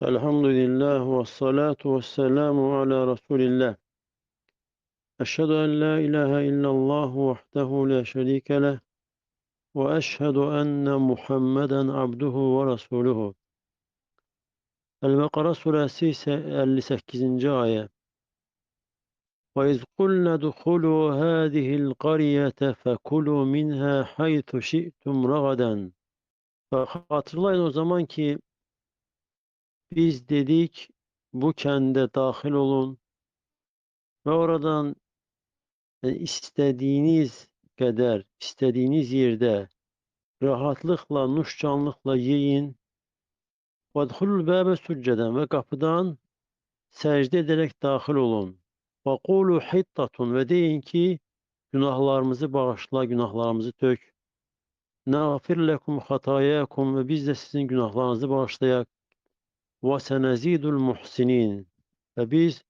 Elhamdülillah ve salatu ve selamu ala Resulillah. Eşhedü en la ilahe illallah vahdehu la şerike leh ve eşhedü enne Muhammeden abduhu ve resuluhu. El-Bekara suresi ise 58. ayet. Ve iz kulna dukhulu hâzihil qaryete fekulu minha haythu şi'tum ragaden. Hatırlayın o zaman ki biz dedik bu kende dahil olun ve oradan istediğiniz kadar, istediğiniz yerde rahatlıkla, nuşcanlıkla yiyin. وَدْخُلُوا الْبَابَ سُجَّدًا ve kapıdan secde ederek dahil olun. وَقُولُوا حِطَّةٌ ve deyin ki günahlarımızı bağışla, günahlarımızı tök. نَغْفِرْ لَكُمْ خَطَايَاكُمْ ve biz de sizin günahlarınızı bağışlayak. وَسَنَزِيدُ الْمُحْسِنِينَ ve biz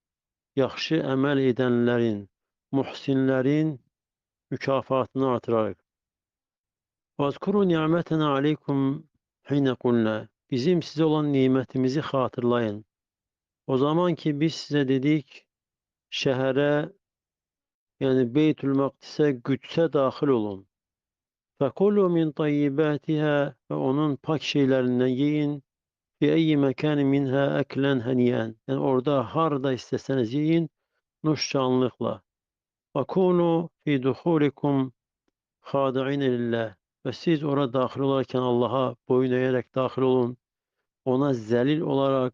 yaxşı əməl edənlərin, muhsinlərin mükafatını artırarıq. وَاذْكُرُوا نِعْمَتَنَا عَلَيْكُمْ حِينَ قُلْنَا bizim size olan nimetimizi hatırlayın. O zaman ki biz size dedik şehre yani Beytül Makdis'e güçse dahil olun. فَكُلُوا مِنْ طَيِّبَاتِهَا ve onun pak şeylerinden yiyin. فِي اَيِّ مَكَانٍ مِنْهَا اَكْلًا هَنِيًا yani orada harda isteseniz yiyin nuşcanlıkla. وَكُونُوا فِي دُخُولِكُمْ خَادِعِينَ لِلّٰهِ ve siz oraya dahil olarken Allah'a boyun eğerek dahil olun. Ona zelil olarak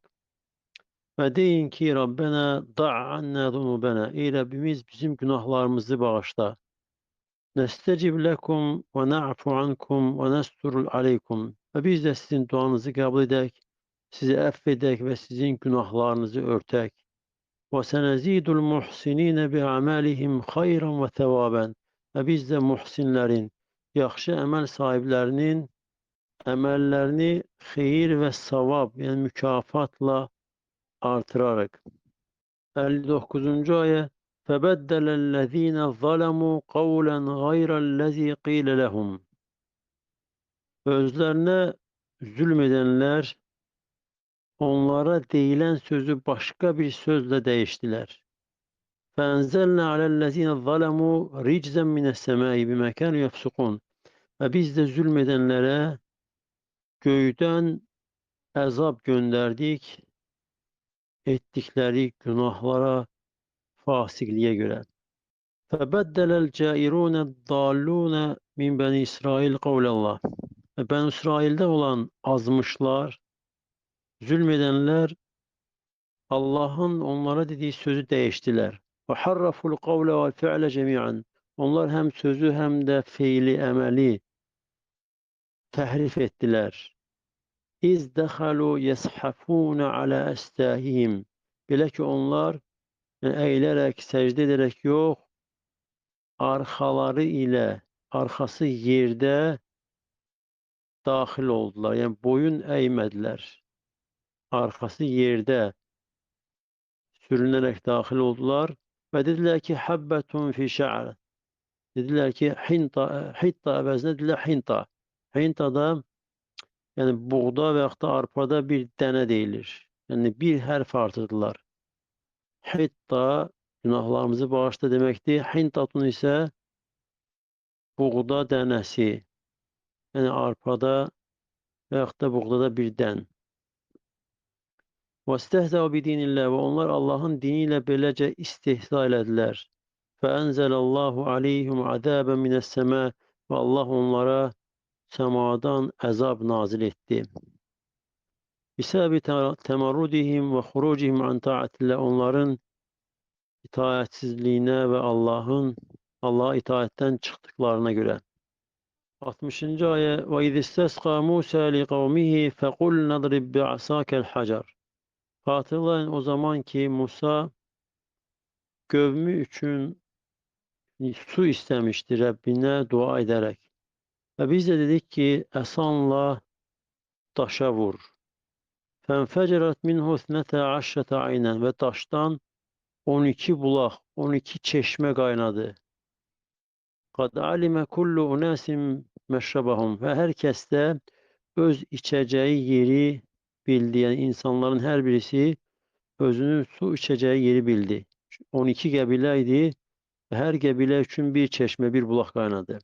ve deyin ki Rabbena da'anna zunubena. Ey Rabbimiz bizim günahlarımızı bağışla. Nestecib lekum ve na'fu ankum ve nesturul aleykum. Ve biz de sizin duanızı kabul edek, sizi affedek ve sizin günahlarınızı örtek. Ve senezidul muhsinine bi amalihim hayran ve tevaben. Ve biz de muhsinlerin, yaxşı əməl sahiblərinin əməllərini xeyir və savab, yəni mükafatla artırarıq. 59. ayet. فَبَدَّلَ الَّذ۪ينَ ظَلَمُوا قَوْلًا غَيْرَ الَّذ۪ي قِيلَ لَهُمْ özlerine zulmedenler onlara değilen sözü başka bir sözle değiştiler. فَاَنْزَلْنَا عَلَى الَّذ۪ينَ ظَلَمُوا رِجْزًا مِنَ السَّمَاءِ بِمَا كَانُوا يَفْسُقُونَ ve biz de zulmedenlere göğden azap gönderdik ettikleri günahlara fasikliğe göre. فَبَدَّلَ الْجَائِرُونَ الضَّالُّونَ مِنْ بَنِي İsrail قَوْلَ اللّٰهِ Ben İsrail'de olan azmışlar, zulmedenler Allah'ın onlara dediği sözü değiştiler. وَحَرَّفُوا الْقَوْلَ وَالْفِعْلَ جَمِيعًا Onlar hem sözü hem de fiili, emeli tehrif ettiler. اِذْ دَخَلُوا يَسْحَفُونَ عَلَى أَسْتَاهِهِمْ Bile ki onlar eğilerek, secde ederek yok, arkaları ile arkası yerde dahil oldular. Yani boyun eğmediler. Arkası yerde sürünerek dahil oldular. Ve dediler ki habbetun fi şa'ar. Dediler ki hitta əvəzinə dediler hinta. Hinta da yani buğda ve da arpada bir dənə deyilir. Yani bir hərf artırdılar. Hitta günahlarımızı bağışla demekti. Hintatun ise buğda dənəsi. Yani arpada veyahut da buğdada bir dən. وَاسْتَهْزَوْا بِدِينِ اللّٰهِ ve onlar Allah'ın diniyle böylece istihza elediler. فَاَنْزَلَ اللّٰهُ عَلَيْهِمْ عَذَابًا مِنَ السَّمَاءِ ve Allah onlara semadan azap nazil etti. بِسَبَبِ temarrudihim ve hurucihim an taatillah onların itaatsizliğine ve Allah'a itaatten çıktıklarına göre. 60. ayet ve iz istasqa Musa li kavmihi fekul nadrib bi'asakal hacer. Hatırlayın o zaman ki Musa kavmi için su istemişti Rabbine dua ederek. Ve biz de dedik ki esanla taşa vur. Fenfecerat minhu 12 aynen ve taştan 12 bulak, 12 çeşme kaynadı. Kad alime kullu unasim meşrabahum ve herkes de öz içeceği yeri bildi. Yani insanların her birisi özünün su içeceği yeri bildi. 12 qəbilə idi. Hər qəbilə üçün bir çeşme, bir bulaq kaynadı.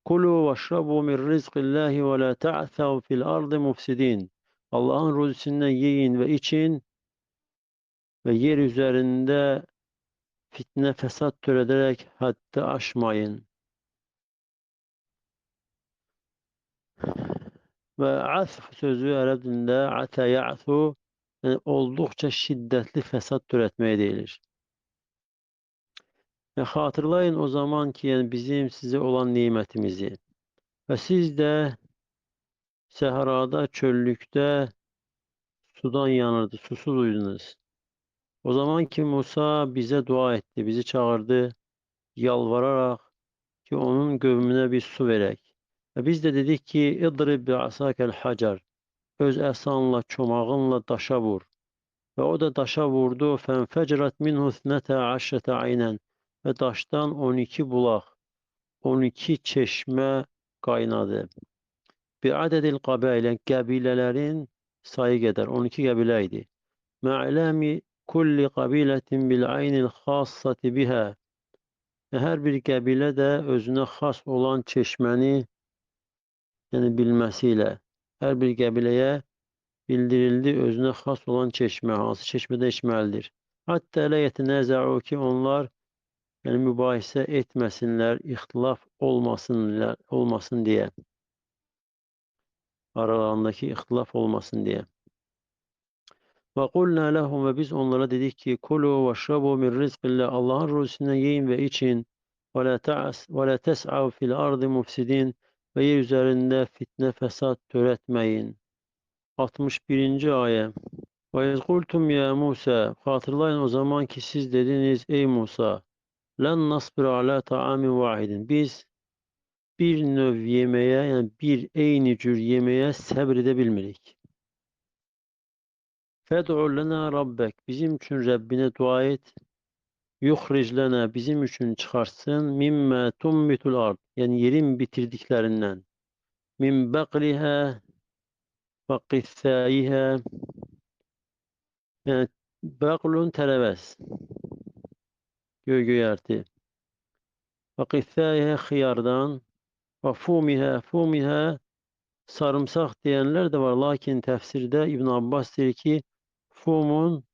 Kulu veşrabu min rizqillahi ve la ta'thav fil ardı mufsidin. Allah'ın rızkından yiyin ve için ve yer üzerinde fitne fesat türederek haddi aşmayın. Ve asf sözü Arap dilinde ata ya'su yani oldukça şiddetli fesat türetmeye değilir. Ve hatırlayın o zaman ki yani bizim size olan nimetimizi. Ve siz de sehrada, çöllükte sudan yanırdı, susuzydunuz. O zaman ki Musa bize dua etti, bizi çağırdı, yalvararak ki onun gövmüne bir su verek. Ve biz de dedik ki idrib bi asakel hacer. Öz əsanla, çomağınla daşa vur. Ve o da daşa vurdu. Fenfecrat minhu ithnata aşrata aynen. Ve daştan 12 bulaq, 12 çeşme kaynadı. Bir adedil kabilen, qəbilələrin sayı qədər 12 qəbilə idi. Ma'lami kulli qabiletin bil aynil xassati biha. Her bir qəbilə də özünə xas olan çeşməni yəni bilməsiyle her bir qəbiləyə bildirildi özüne xas olan çeşme, hansı çeşmede içməlidir. Hatta la yetenaza'u ki onlar yani mübahisə etməsinlər, ixtilaf olmasın diye. Aralarındaki ixtilaf olmasın diye. Ve kulna lehum ve biz onlara dedik ki kulu ve şrabu min rizqillah Allah'ın rızkından yiyin ve için ve la tes'av fil ardı mufsidin ve yer üzerinde fitne fesat türetmeyin. 61. ayet. Ve iz kultum ya Musa hatırlayın o zaman ki siz dediniz ey Musa len nasbir ala ta'amin vahidin biz bir növ yemeğe yani bir eyni cür yemeğe sabredebilmirik. Fed'u lena rabbek bizim için Rabbine dua et. Yuhric lena bizim için çıkarsın mimme tumbitul ard yani yerin bitirdiklerinden min bakliha ve qithaiha yani baklun tereves göğerti ve qithaiha xiyardan ve fumiha sarımsak diyenler de var. Lakin tefsirde İbn Abbas diyor ki fumun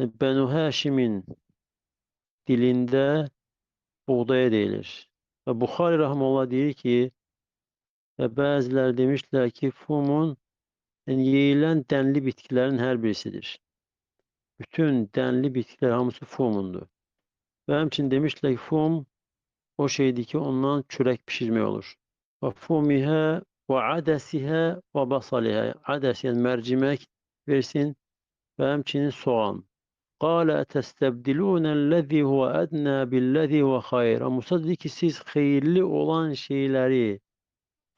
Benu Haşim'in dilinde buğdaya değilir. Ve Bukhari Rahmanullah diyor ki bazıları demişler ki fumun yani yeyilen denli bitkilerin her birisidir. Bütün denli bitkiler hamısı fumundur. Ve hemçin demişler ki fum o şeydi ki ondan çörek pişirme olur. Ve fumiha ve adesiha ve basaliha. Ades yani mercimek versin ve hemçinin soğan. قال أتستبدلون الذي هو أدنى بالذي هو خير. Musa dedi ki siz hayırlı olan şeyleri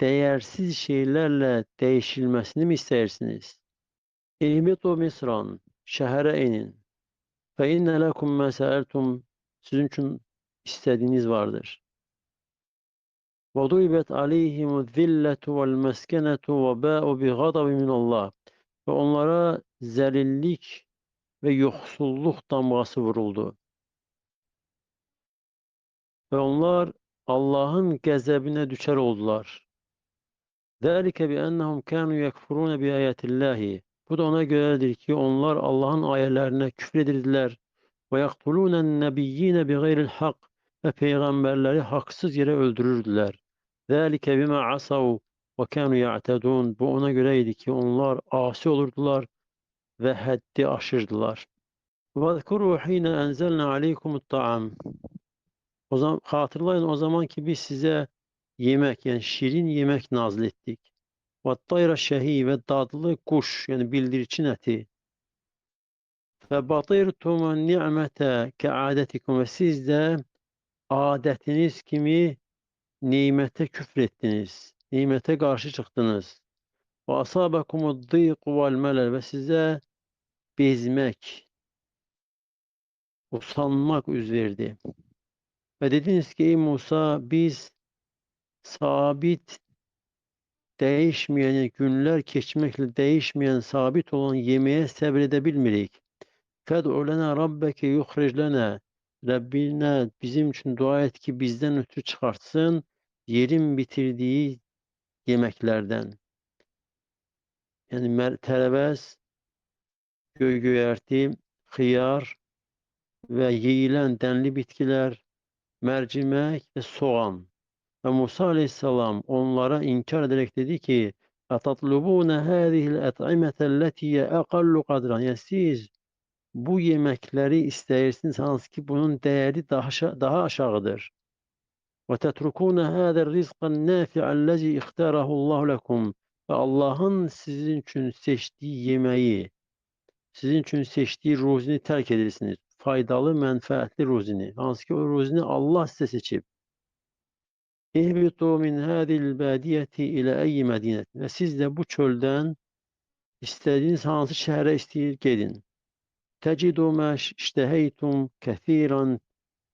değersiz şeylerle değişilmesini mi istersiniz? İhbitu Misran. Şehre inin. Fe inne lekum ma sa'altum. Sizin için istediğiniz vardır. Ve duyibet aleyhimu zilletu vel meskenetu ve ba'u bi gadabi min Allah. Ve onlara zelillik ve yoksulluk damgası vuruldu. Ve onlar Allah'ın gazabına düşer oldular. ذَٰلِكَ بِأَنَّهُمْ كَانُوا يَكْفُرُونَ بِآيَاتِ اللّٰهِ Bu da ona göredir ki onlar Allah'ın ayetlerine küfredirdiler. وَيَقْتُلُونَ النَّبِيِّينَ بِغَيْرِ الْحَقِّ Ve peygamberleri haksız yere öldürürdüler. ذَٰلِكَ بِمَا عَصَوْا وَكَانُوا يَعْتَدُونَ Bu ona göreydi ki onlar asi olurdular ve haddi aşırdılar. وَاذْكُرُوا حِينَ أَنْزَلْنَا عَلَيْكُمُ الطَّعَامِ O zaman hatırlayın o zaman ki biz size yemek yani şirin yemek nazil ettik. وَالطَّيْرَ şehi ve dadlı kuş yani bildirçin eti. فَبَطِرْتُمُ النِّعْمَةَ كَعَادَتِكُمْ Ve siz de adetiniz kimi nimete küfrettiniz. Nimete karşı çıktınız. وَأَصَابَكُمُ الضِّيقُ وَالْمَلَلْ Ve size bezmek, usanmak üzverdi. Ve dediniz ki ey Musa biz sabit değişmeyen günler geçmekle değişmeyen sabit olan yemeğe sabredebilmirik. Fed'u lena rabbeke yuhric lena. Rabbine bizim için dua et ki bizden ötürü çıkartsın yerin bitirdiği yemeklerden. Yani terevez, göğerti, hıyar ve yiyilen denli bitkiler, mercimek ve soğan. Ve Musa aleyhisselam onlara inkar ederek dedi ki اَتَطْلُبُونَ هَذِهِ الْاَطْعِمَةَ الَّتِيَ اَقَلُّ قَدْرًا. Yani siz bu yemekleri isteyirsiniz hansı ki bunun değeri daha aşağıdır. وَتَتْرُكُونَ هَذَا الرِّزْقَ النَّافِعَ الَّذِي اِخْتَارَهُ اللّٰهُ لَكُمْ. Ve Allah'ın sizin için seçtiği yemeği, sizin için seçtiği ruzini terk edirsiniz. Faydalı, menfaatli ruzini. Hansı ki o ruzini Allah size seçip. İhbitu min hadil badiyeti ile eyyi medinet. Ve siz de bu çölden istediğiniz hansı şehre isteyir gedin. Tecidu ma işteheytum kethiran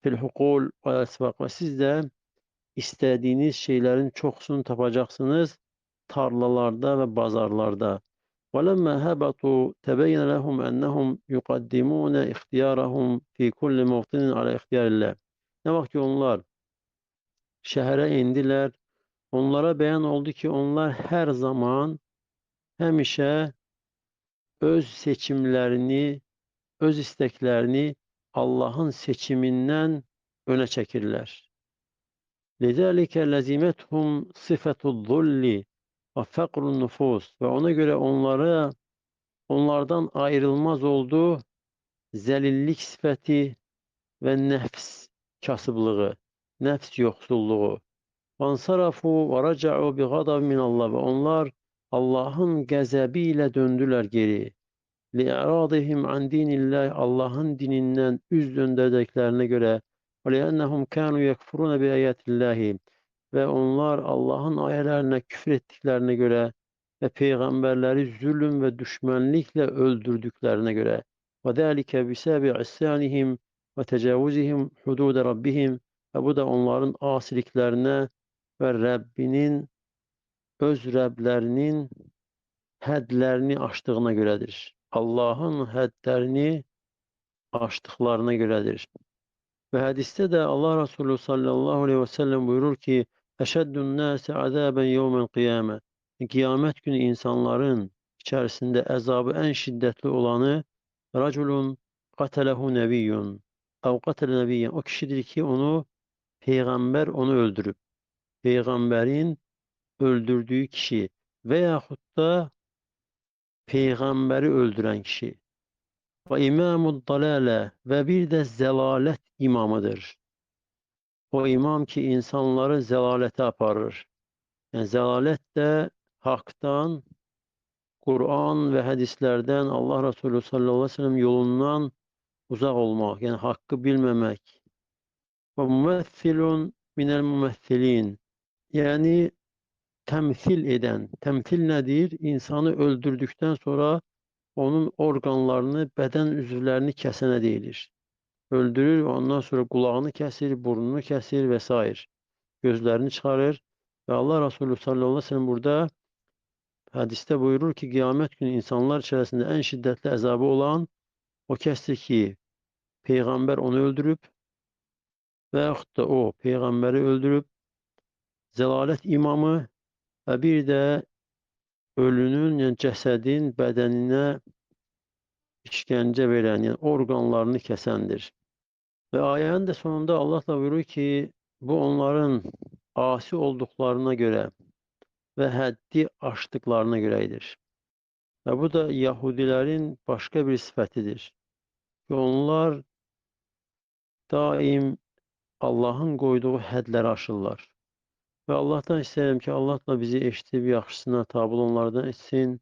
fil hukul ve esvak. Ve siz de istediğiniz şeylerin çoksunu tapacaksınız tarlalarda ve pazarlarda. وَلَمَّا هَبَطُوا تَبَيَّنَ لَهُمْ أَنَّهُمْ يُقَدِّمُونَ اِخْتِيَارَهُمْ فِي كُلِّ مَوْطِنٍ عَلَى اِخْتِيَارِ اللّٰهِ. Ne vakit ki onlar şehre indiler, onlara beyan oldu ki onlar her zaman hemişe öz seçimlerini, öz isteklerini Allah'ın seçiminden öne çekirler. لِذَٰلِكَ لَزِمَتْهُمْ صِفَةُ الظُّلِّ وَفَقْرُ النُّفُوسِ. Ve ona göre onlardan ayrılmaz olduğu zelillik sifəti ve nefs kasıblığı, nefs yoksulluğu. وَانْصَرَفُوا وَرَجَعُوا بِغَضَبٍ مِنَ اللّٰهِ. Ve onlar Allah'ın gazabıyla döndüler geri. لِاِعْرَاضِهِمْ عَنْ دِينِ اللّٰهِ. Allah'ın dininden yüz döndürdüklerine göre. وَلِأَنَّهُمْ كَانُوا يَكْفُرُونَ بِآيَاتِ اللّٰهِ. Ve onlar Allah'ın ayetlerine küfür ettiklerine göre ve peygamberleri zulüm ve düşmanlıkla öldürdüklerine göre. وَذَٰلِكَ بِسَبِعِ عِسْيَانِهِمْ وَتَجَاوُزِهِمْ حُدُودَ رَبِّهِمْ. Ve bu da onların asiliklerine ve öz Rəblərinin hədlərini aşdığına görədir. Allah'ın hədlərini aşdıklarına görədir. Ve hadiste de Allah Resulü sallallahu aleyhi ve sellem buyurur ki eşeddün nâse azâben yevmel kıyâme. Kıyamet günü insanların içerisinde azabı en şiddetli olanı raculun katelehu nebiyyun ev katele nebiyyen. O kişidir ki peygamber onu öldürüp peygamberin öldürdüğü kişi veyahut da peygamberi öldüren kişi. Ve imamud dalale ve bir de zelalet imamıdır. O imam ki insanları zelalete aparır. Yani zelalet de haktan, Kur'an ve hadislerden Allah Resulü sallallahu aleyhi ve sellem yolundan uzak olmak. Yani hakkı bilmemek. Ve mumethilun minel mumethilin. Yani temsil eden. Temsil nedir? İnsanı öldürdükten sonra onun organlarını, beden üzvlerini kesene deyilir. Öldürür, ondan sonra kulağını kesir, burnunu kesir vesaire. Gözlerini çıkarır. Ve Allah Resulü sallallahu aleyhi ve sellem burada hadiste buyurur ki kıyamet günü insanlar içerisinde en şiddetli azabı olan o kestir ki peygamber onu öldürüp veyahut da o peygamberi öldürüp zelalet imamı ve bir de ölünün yani cesedin bedenine işkence veren yani organlarını kesendir. Ve ayetin de sonunda Allah da buyuruyor ki bu onların asi olduklarına göre ve haddi aştıklarına göreydir. Ve bu da Yahudilerin başka bir sıfatıdır. Ki onlar daim Allah'ın koyduğu hədləri aşırlar. Ve Allah'tan isterim ki Allah da bizi eşitib yaxşısına tabi onlardan etsin.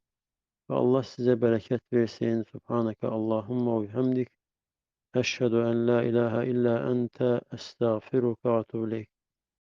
Ve Allah size bereket versin. Subhaneke Allahumma ve bihamdik. Eşhedü en la ilahe illa ente estağfiruka ve etûbü ileyk.